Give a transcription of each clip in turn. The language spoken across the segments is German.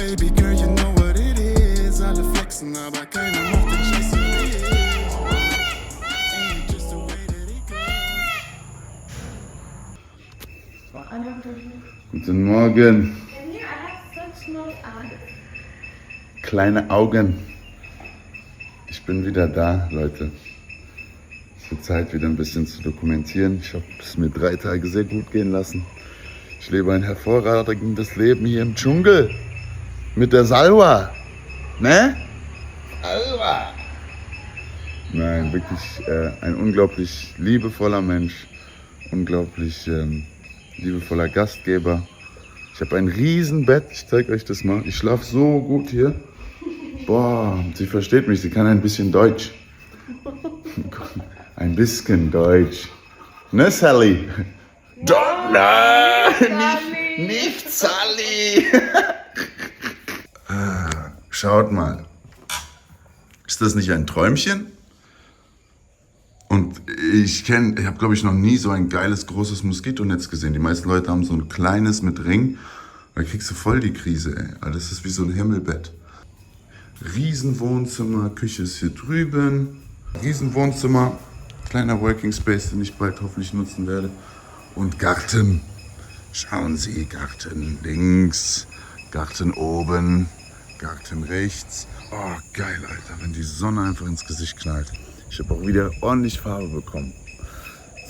Baby girl, you know what it is. Alle flexen, aber keiner macht den Scheiß so wie ich. Ain't just the way that it goes. Guten Morgen. Kleine Augen. Ich bin wieder da, Leute. Es wird Zeit, wieder ein bisschen zu dokumentieren. Ich habe es mir 3 Tage sehr gut gehen lassen. Ich lebe ein hervorragendes Leben hier im Dschungel. Mit der Salwa. Ne? Salwa. Nein, wirklich ein unglaublich liebevoller Mensch. Unglaublich liebevoller Gastgeber. Ich habe ein Riesenbett. Ich zeige euch das mal. Ich schlafe so gut hier. Boah, sie versteht mich. Sie kann ein bisschen Deutsch. Ein bisschen Deutsch. Ne, Sally? Doch, nein, nicht Sally. Schaut mal. Ist das nicht ein Träumchen? Und ich habe, glaube ich, noch nie so ein geiles, großes Moskitonetz gesehen. Die meisten Leute haben so ein kleines mit Ring. Da kriegst du voll die Krise, ey. Also das ist wie so ein Himmelbett. Riesenwohnzimmer, Küche ist hier drüben. Riesenwohnzimmer, kleiner Working Space, den ich bald hoffentlich nutzen werde. Und Garten. Schauen Sie, Garten links, Garten oben, Garten rechts. Oh, geil, Alter, wenn die Sonne einfach ins Gesicht knallt. Ich habe auch wieder ordentlich Farbe bekommen.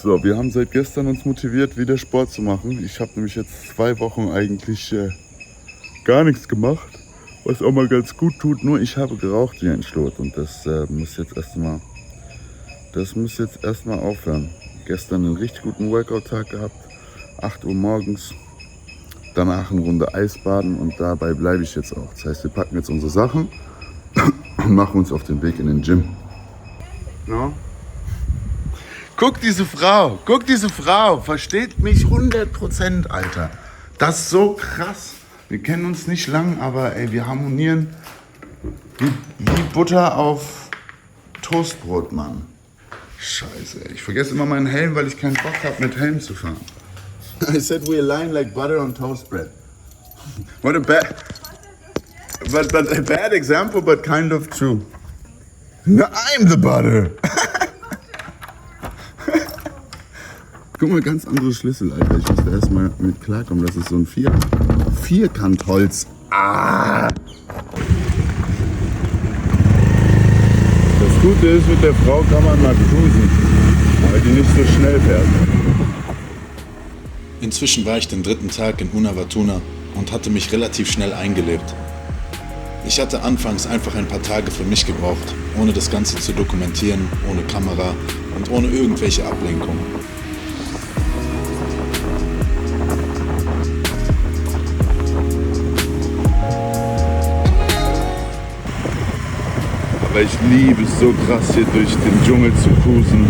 So, wir haben seit gestern uns motiviert, wieder Sport zu machen. Ich habe nämlich jetzt 2 Wochen eigentlich gar nichts gemacht, was auch mal ganz gut tut. Nur ich habe geraucht wie ein Schlot und das muss jetzt erstmal aufhören. Gestern einen richtig guten Workout-Tag gehabt, 8 Uhr morgens. Danach eine Runde Eisbaden und dabei bleibe ich jetzt auch. Das heißt, wir packen jetzt unsere Sachen und machen uns auf den Weg in den Gym. No? Guck diese Frau, versteht mich 100%, Alter. Das ist so krass. Wir kennen uns nicht lang, aber ey, wir harmonieren wie Butter auf Toastbrot, Mann. Scheiße, ey. Ich vergesse immer meinen Helm, weil ich keinen Bock habe, mit Helm zu fahren. I said we align like butter on toast bread. What a bad example, but kind of true. No, I'm the butter. Guck mal, ganz andere Schlüssel, Alter. Ich muss da erstmal mit klarkommen. Das ist so ein Vierkantholz. Ah! Das Gute ist, mit der Frau kann man mal cruisen, weil die nicht so schnell fährt. Inzwischen war ich den 3. Tag in Unawatuna und hatte mich relativ schnell eingelebt. Ich hatte anfangs einfach ein paar Tage für mich gebraucht, ohne das Ganze zu dokumentieren, ohne Kamera und ohne irgendwelche Ablenkungen. Aber ich liebe es so krass, hier durch den Dschungel zu cruisen.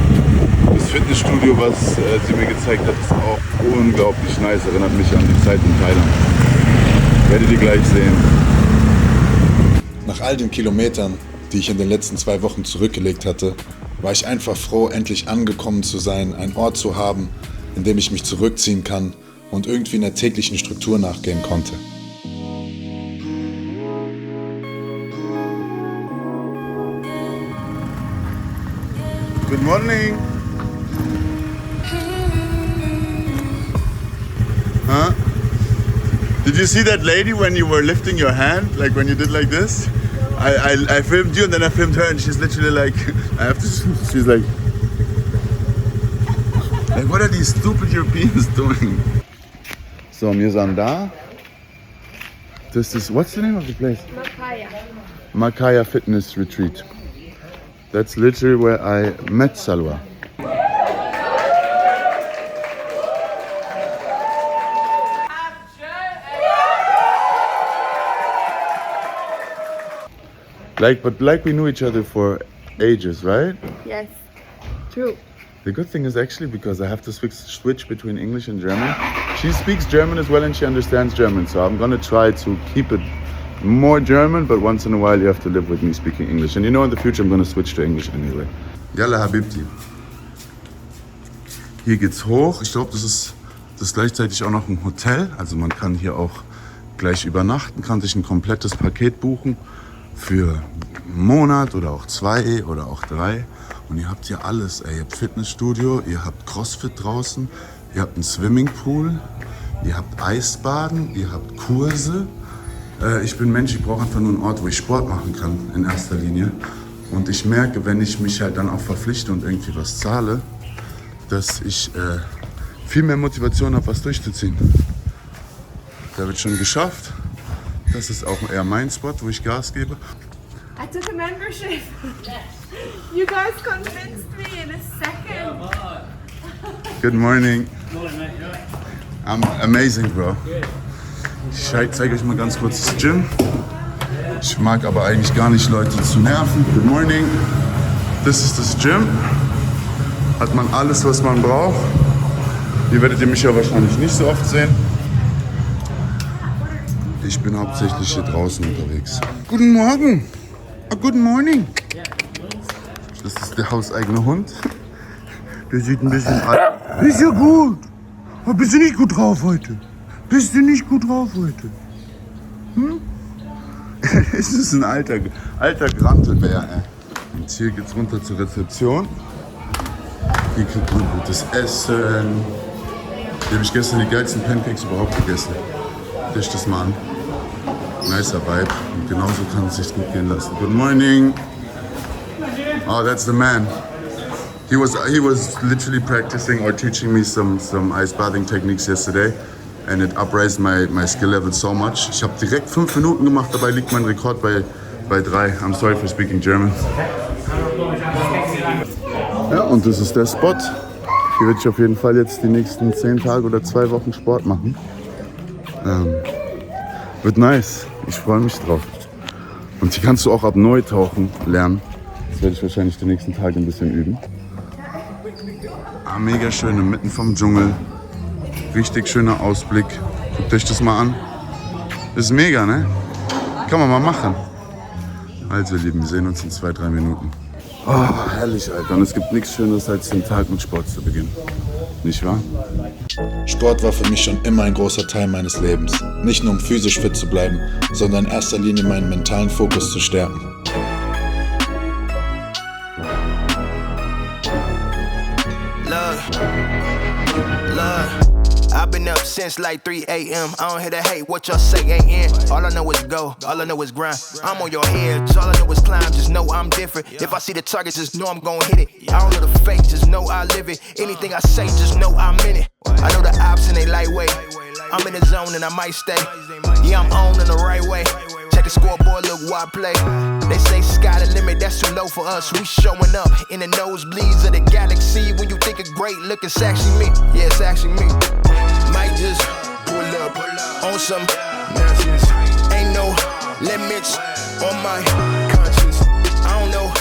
Das Fitnessstudio, was sie mir gezeigt hat, ist auch unglaublich nice. Erinnert mich an die Zeit in Thailand. Werdet ihr gleich sehen. Nach all den Kilometern, die ich in den letzten 2 Wochen zurückgelegt hatte, war ich einfach froh, endlich angekommen zu sein, einen Ort zu haben, in dem ich mich zurückziehen kann und irgendwie einer täglichen Struktur nachgehen konnte. Good morning. Huh? Did you see that lady when you were lifting your hand, like when you did like this? I filmed you and then I filmed her and she's literally like, she's like, what are these stupid Europeans doing? So, wir sind da. This is, what's the name of the place? Makaya. Makaya Fitness Retreat. That's literally where I met Salwa. Like we knew each other for ages, right? Yes, true. The good thing is actually because I have to switch between English and German. She speaks German as well and she understands German, so I'm gonna try to keep it more German, but once in a while you have to live with me speaking English. And you know, in the future I'm gonna switch to English anyway. Yalla Habibti. Hier geht's hoch. Ich glaube, das ist gleichzeitig auch noch ein Hotel. Also man kann hier auch gleich übernachten, kann sich ein komplettes Paket buchen für einen Monat oder auch 2 oder auch 3. Und ihr habt hier alles. Ihr habt Fitnessstudio, ihr habt Crossfit draußen, ihr habt einen Swimmingpool, ihr habt Eisbaden, ihr habt Kurse. Ich bin Mensch, ich brauche einfach nur einen Ort, wo ich Sport machen kann in erster Linie. Und ich merke, wenn ich mich halt dann auch verpflichte und irgendwie was zahle, dass ich viel mehr Motivation habe, was durchzuziehen. Da wird schon geschafft. Das ist auch eher mein Spot, wo ich Gas gebe. I took a membership. You guys convinced me in a second. Good morning. I'm amazing, bro. Ich zeige euch mal ganz kurz das Gym. Ich mag aber eigentlich gar nicht Leute zu nerven. Good morning. Das ist das Gym. Hat man alles, was man braucht. Hier werdet ihr mich ja wahrscheinlich nicht so oft sehen. Ich bin hauptsächlich hier draußen unterwegs. Guten Morgen. Good morning. Das ist der hauseigene Hund. Der sieht ein bisschen alt. Ist ja gut. Aber bist du nicht gut drauf heute? Bist du nicht gut drauf heute? Hm? Es ist ein alter Grantelbär, ey. Und hier geht's runter zur Rezeption. Hier kriegt man gutes Essen. Hier habe ich gestern die geilsten Pancakes überhaupt gegessen. Tisch das mal an. Nicer Vibe. Und genauso kann es sich gut gehen lassen. Good morning. Oh, that's the man. He was literally practicing or teaching me some ice bathing techniques yesterday. And it upraised my skill level so much. Ich habe direkt 5 Minuten gemacht, dabei liegt mein Rekord bei 3. I'm sorry for speaking German. Ja, und das ist der Spot. Hier werde ich auf jeden Fall jetzt die nächsten 10 Tage oder 2 Wochen Sport machen. Wird nice. Ich freue mich drauf. Und hier kannst du auch ab Neutauchen lernen. Das werde ich wahrscheinlich die nächsten Tage ein bisschen üben. Mega schön, inmitten vom Dschungel. Richtig schöner Ausblick. Guckt euch das mal an. Das ist mega, ne? Kann man mal machen. Also, ihr Lieben, wir sehen uns in 2-3 Minuten. Oh, herrlich, Alter. Und es gibt nichts Schöneres, als den Tag mit Sport zu beginnen. Nicht wahr? Sport war für mich schon immer ein großer Teil meines Lebens. Nicht nur um physisch fit zu bleiben, sondern in erster Linie meinen mentalen Fokus zu stärken. I've been up since like 3 a.m. I don't hear the hate, what y'all say ain't in. All I know is go, all I know is grind. I'm on your head, all I know is climb, just know I'm different. If I see the target, just know I'm gon' hit it. I don't know the fake, just know I live it. Anything I say, just know I'm in it. I know the ops and they lightweight. I'm in the zone and I might stay. Yeah, I'm on in the right way. Check the scoreboard, look why I play. They say sky the limit, that's too low for us. We showing up in the nosebleeds of the galaxy. When you think of great, look, it's actually me. Yeah, it's actually me. Might just pull up on some nonsense. Ain't no limits on my conscience. I don't know,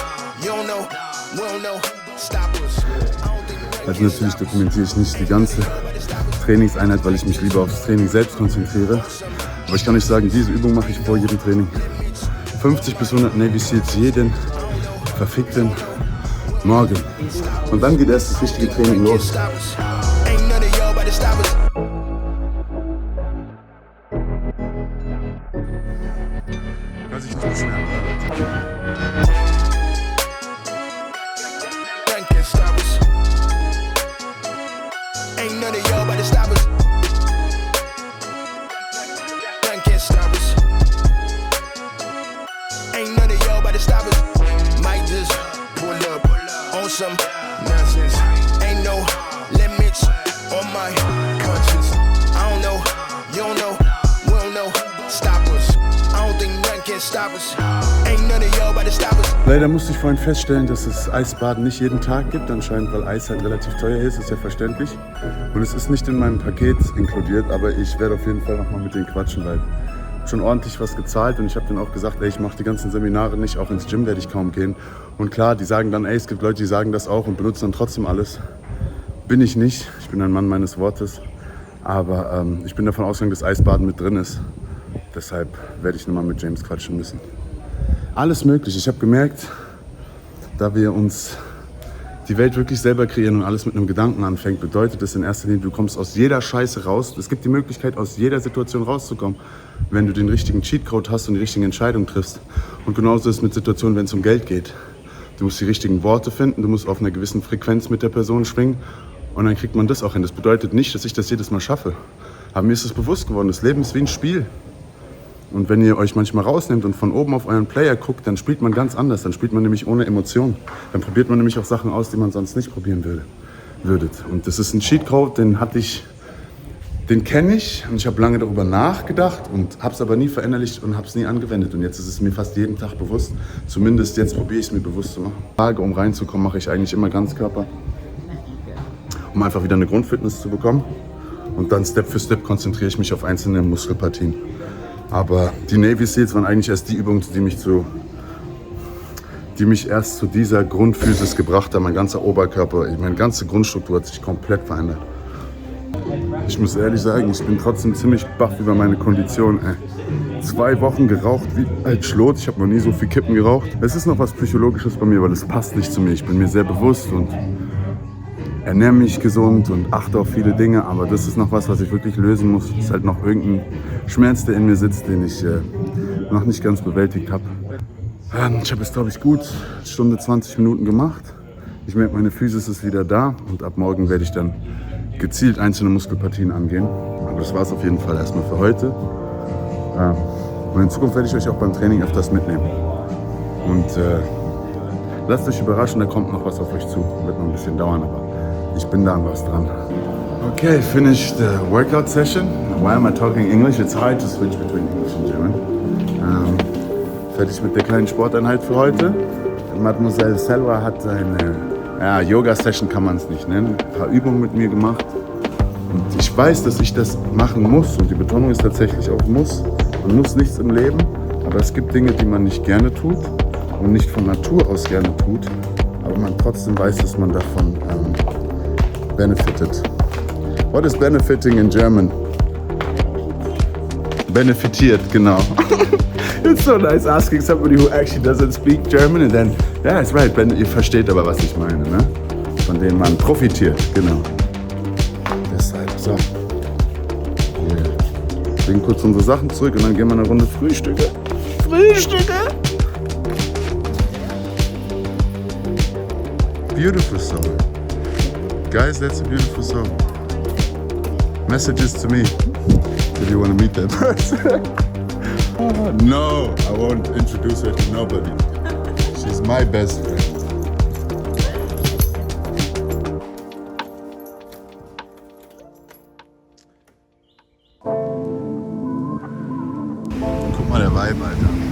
you don't know, we don't know. Stop us. Also natürlich dokumentiere ich nicht die ganze Trainingseinheit, weil ich mich lieber aufs Training selbst konzentriere. Aber ich kann euch sagen, diese Übung mache ich vor jedem Training. 50 bis 100 Navy Seals jeden verfickten Morgen. Und dann geht erst das richtige Training los. Kann sich nicht beschweren. Some nonsense. Ain't no limits on my conscience. I don't know, you don't know, we don't know. Stop us. I don't think nothing can stop us. Ain't none of y'all about to stop us. Leider musste ich vorhin feststellen, dass es Eisbaden nicht jeden Tag gibt, anscheinend, weil Eis halt relativ teuer ist ja verständlich. Und es ist nicht in meinem Paket inkludiert, aber ich werde auf jeden Fall nochmal mit denen quatschen, weil ich schon ordentlich was gezahlt und ich habe denen auch gesagt, ey, ich mache die ganzen Seminare nicht, auch ins Gym werde ich kaum gehen. Und klar, die sagen dann, ey, es gibt Leute, die sagen das auch und benutzen dann trotzdem alles. Bin ich nicht, ich bin ein Mann meines Wortes, aber ich bin davon ausgegangen, dass Eisbaden mit drin ist. Deshalb werde ich nochmal mit James quatschen müssen. Alles möglich, ich habe gemerkt, da wir uns die Welt wirklich selber kreieren und alles mit einem Gedanken anfängt, bedeutet das in erster Linie, du kommst aus jeder Scheiße raus. Es gibt die Möglichkeit, aus jeder Situation rauszukommen, wenn du den richtigen Cheatcode hast und die richtigen Entscheidungen triffst. Und genauso ist es mit Situationen, wenn es um Geld geht. Du musst die richtigen Worte finden, du musst auf einer gewissen Frequenz mit der Person schwingen und dann kriegt man das auch hin. Das bedeutet nicht, dass ich das jedes Mal schaffe. Aber mir ist es bewusst geworden, das Leben ist wie ein Spiel. Und wenn ihr euch manchmal rausnehmt und von oben auf euren Player guckt, dann spielt man ganz anders. Dann spielt man nämlich ohne Emotionen. Dann probiert man nämlich auch Sachen aus, die man sonst nicht probieren würde. Und das ist ein Cheatcode, den kenne ich und ich habe lange darüber nachgedacht und habe es aber nie verinnerlicht und habe es nie angewendet. Und jetzt ist es mir fast jeden Tag bewusst. Zumindest jetzt probiere ich es mir bewusst zu machen. Tage, um reinzukommen, mache ich eigentlich immer Ganzkörper, um einfach wieder eine Grundfitness zu bekommen. Und dann Step für Step konzentriere ich mich auf einzelne Muskelpartien. Aber die Navy Seals waren eigentlich erst die Übungen, die mich erst zu dieser Grundphysis gebracht haben. Mein ganzer Oberkörper, meine ganze Grundstruktur hat sich komplett verändert. Ich muss ehrlich sagen, ich bin trotzdem ziemlich baff über meine Kondition. 2 Wochen geraucht wie ein Schlot. Ich habe noch nie so viel Kippen geraucht. Es ist noch was Psychologisches bei mir, weil es passt nicht zu mir. Ich bin mir sehr bewusst und ernähre mich gesund und achte auf viele Dinge. Aber das ist noch was ich wirklich lösen muss. Es ist halt noch irgendein Schmerz, der in mir sitzt, den ich noch nicht ganz bewältigt habe. Ich habe es, glaube ich, gut 1 Stunde 20 Minuten gemacht. Ich merke, meine Physis ist wieder da und ab morgen werde ich dann gezielt einzelne Muskelpartien angehen. Aber das war es auf jeden Fall erstmal für heute. Und in Zukunft werde ich euch auch beim Training öfters mitnehmen. Und lasst euch überraschen, da kommt noch was auf euch zu. Wird noch ein bisschen dauern, aber ich bin da an was dran. Okay, finished the workout session. Why am I talking English? It's hard to switch between English and German. Fertig mit der kleinen Sporteinheit für heute. Mademoiselle Selva hat eine Yoga-Session, kann man es nicht nennen, ein paar Übungen mit mir gemacht. Und ich weiß, dass ich das machen muss. Und die Betonung ist tatsächlich auf muss. Man muss nichts im Leben, aber es gibt Dinge, die man nicht gerne tut und nicht von Natur aus gerne tut, aber man trotzdem weiß, dass man davon benefitet. What is benefiting in German? Benefitiert, genau. It's so nice asking somebody who actually doesn't speak German and then, yeah, it's right, ihr versteht aber, was ich meine, ne? Von denen man profitiert, genau. Deshalb, so. Wir legen kurz unsere Sachen zurück und dann gehen wir eine Runde Frühstücke. Beautiful song. Guys, that's a beautiful song. Messages to me, if you want to meet that person. No, I won't introduce her to nobody. She's my best friend. Guck mal, der Vibe, Alter.